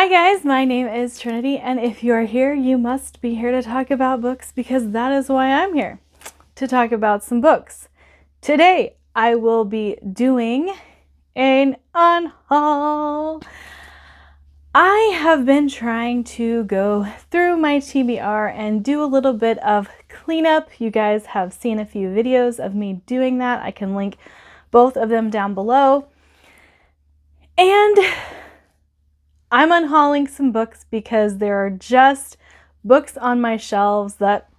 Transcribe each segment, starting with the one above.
Hi guys, my name is Trinity, and if you are here, you must be here to talk about books because that is why I'm here, to talk about some books. Today, I will be doing an unhaul. I have been trying to go through my TBR and do a little bit of cleanup. You guys have seen a few videos of me doing that. I can link both of them down below. And I'm unhauling some books because there are just books on my shelves that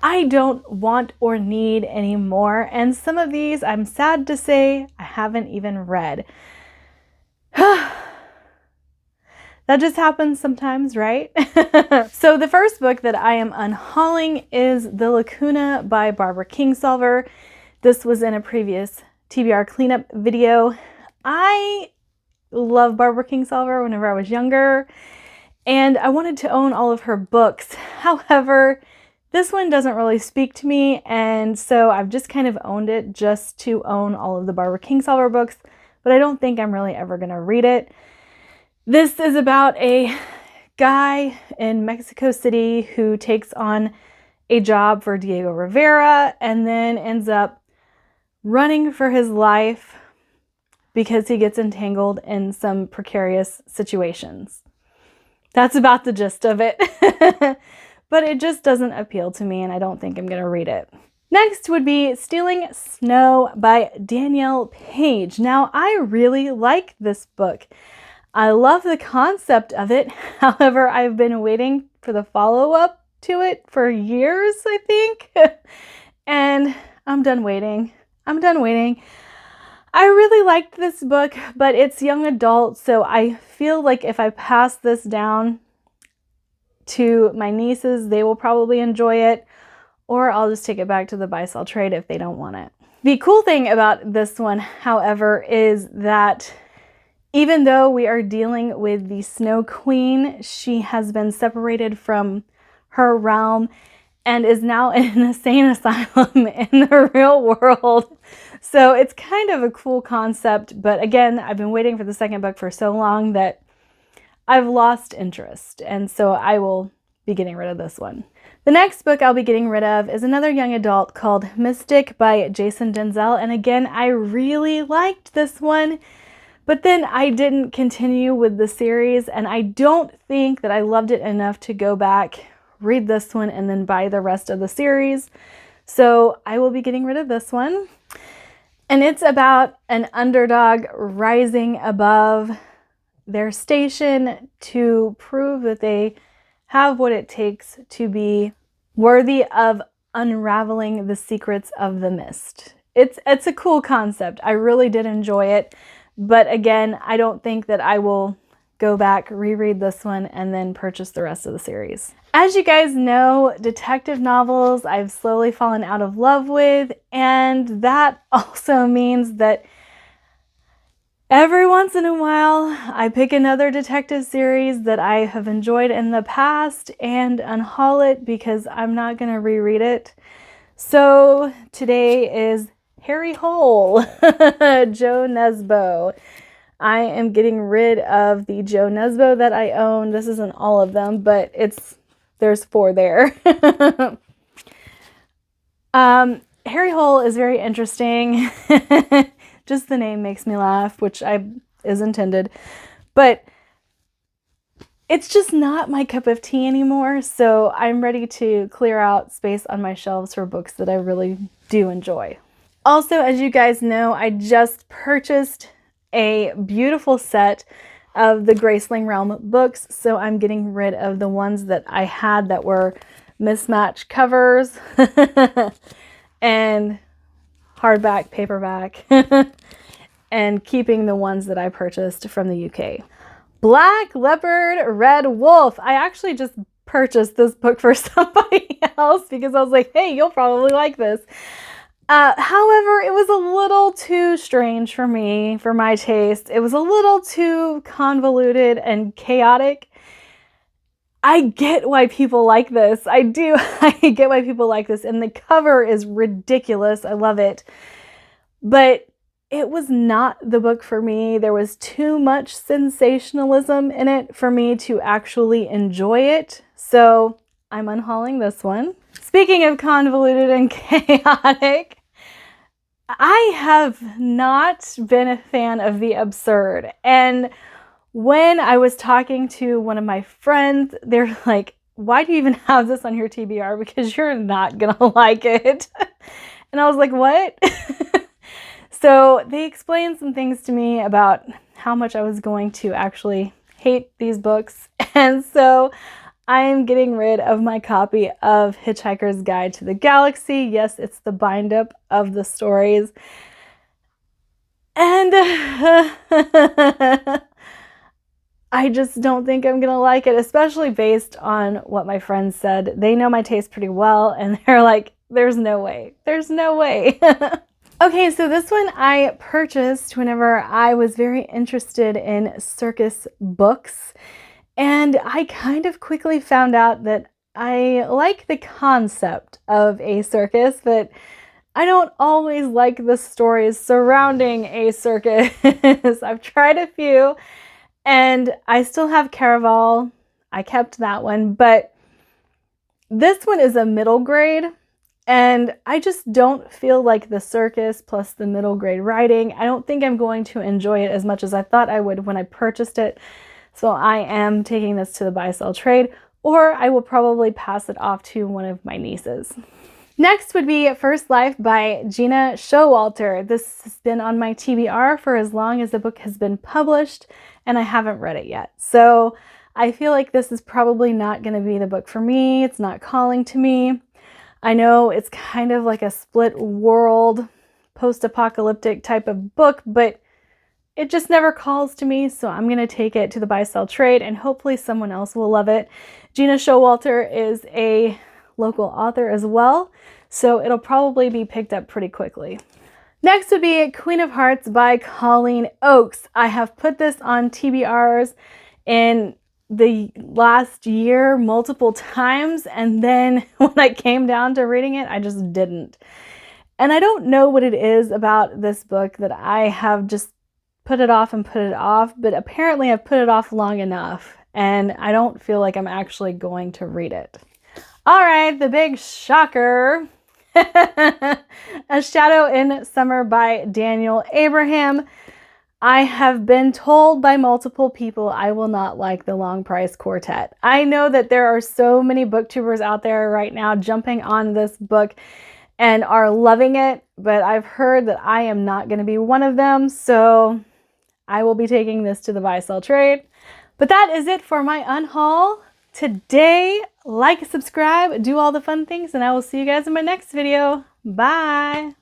I don't want or need anymore. And some of these, I'm sad to say, I haven't even read. That just happens sometimes, right? So the first book that I am unhauling is The Lacuna by Barbara Kingsolver. This was in a previous TBR cleanup video. I love Barbara Kingsolver whenever I was younger, and I wanted to own all of her books. However, this one doesn't really speak to me, and so I've just kind of owned it just to own all of the Barbara Kingsolver books, but I don't think I'm really ever going to read it. This is about a guy in Mexico City who takes on a job for Diego Rivera and then ends up running for his life because he gets entangled in some precarious situations. That's about the gist of it. But it just doesn't appeal to me, and I don't think I'm going to read it. Next would be Stealing Snow by Danielle Page. Now, I really like this book. I love the concept of it. However, I've been waiting for the follow-up to it for years, I think. And I'm done waiting. I really liked this book, but it's young adult, so I feel like if I pass this down to my nieces, they will probably enjoy it, or I'll just take it back to the buy-sell trade if they don't want it. The cool thing about this one, however, is that even though we are dealing with the Snow Queen, she has been separated from her realm and is now in an insane asylum in the real world. So it's kind of a cool concept, but again, I've been waiting for the second book for so long that I've lost interest, and so I will be getting rid of this one. The next book I'll be getting rid of is another young adult called Mystic by Jason Denzel, and again, I really liked this one, but then I didn't continue with the series, and I don't think that I loved it enough to go back, read this one, and then buy the rest of the series. So I will be getting rid of this one. And it's about an underdog rising above their station to prove that they have what it takes to be worthy of unraveling the secrets of the mist. It's a cool concept. I really did enjoy it. But again, I don't think that I will go back, reread this one, and then purchase the rest of the series. As you guys know, detective novels I've slowly fallen out of love with, and that also means that every once in a while I pick another detective series that I have enjoyed in the past and unhaul it because I'm not going to reread it. So today is Harry Hole, Joe Nesbo. I am getting rid of the Joe Nesbo that I own. This isn't all of them, but there's 4 there. Harry Hole is very interesting. Just the name makes me laugh, which is intended. But it's just not my cup of tea anymore, so I'm ready to clear out space on my shelves for books that I really do enjoy. Also, as you guys know, I just purchased a beautiful set of the Graceling Realm books, so I'm getting rid of the ones that I had that were mismatched covers and hardback, paperback, and keeping the ones that I purchased from the UK. Black Leopard, Red Wolf. I actually just purchased this book for somebody else because I was like, hey, you'll probably like this. However, it was a little too strange for me, for my taste. It was a little too convoluted and chaotic. I get why people like this. I do. I get why people like this. And the cover is ridiculous. I love it. But it was not the book for me. There was too much sensationalism in it for me to actually enjoy it. So I'm unhauling this one. Speaking of convoluted and chaotic, I have not been a fan of the absurd. And when I was talking to one of my friends, they're like, why do you even have this on your TBR? Because you're not gonna like it. And I was like, what? So they explained some things to me about how much I was going to actually hate these books. And so I am getting rid of my copy of Hitchhiker's Guide to the Galaxy. Yes, it's the bind up of the stories. And I just don't think I'm gonna like it, especially based on what my friends said. They know my taste pretty well, and they're like, there's no way. There's no way. Okay, so this one I purchased whenever I was very interested in Circus books. And I kind of quickly found out that I like the concept of a circus, but I don't always like the stories surrounding a circus. I've tried a few, and I still have Caraval. I kept that one, but this one is a middle grade, and I just don't feel like the circus plus the middle grade writing. I don't think I'm going to enjoy it as much as I thought I would when I purchased it. So I am taking this to the buy sell trade, or I will probably pass it off to one of my nieces. Next would be First Life by Gina Showalter. This has been on my TBR for as long as the book has been published, and I haven't read it yet. So I feel like this is probably not going to be the book for me. It's not calling to me. I know it's kind of like a split world, post-apocalyptic type of book, but it just never calls to me, so I'm going to take it to the buy-sell trade, and hopefully someone else will love it. Gina Showalter is a local author as well, so it'll probably be picked up pretty quickly. Next would be Queen of Hearts by Colleen Oakes. I have put this on TBRs in the last year multiple times, and then when I came down to reading it, I just didn't. And I don't know what it is about this book that I have just put it off and put it off, but apparently I've put it off long enough, and I don't feel like I'm actually going to read it. All right, the big shocker. A Shadow in Summer by Daniel Abraham. I have been told by multiple people I will not like the Long Price Quartet. I know that there are so many booktubers out there right now jumping on this book and are loving it, but I've heard that I am not going to be one of them, so I will be taking this to the buy-sell trade. But that is it for my unhaul today. Like, subscribe, do all the fun things, and I will see you guys in my next video. Bye!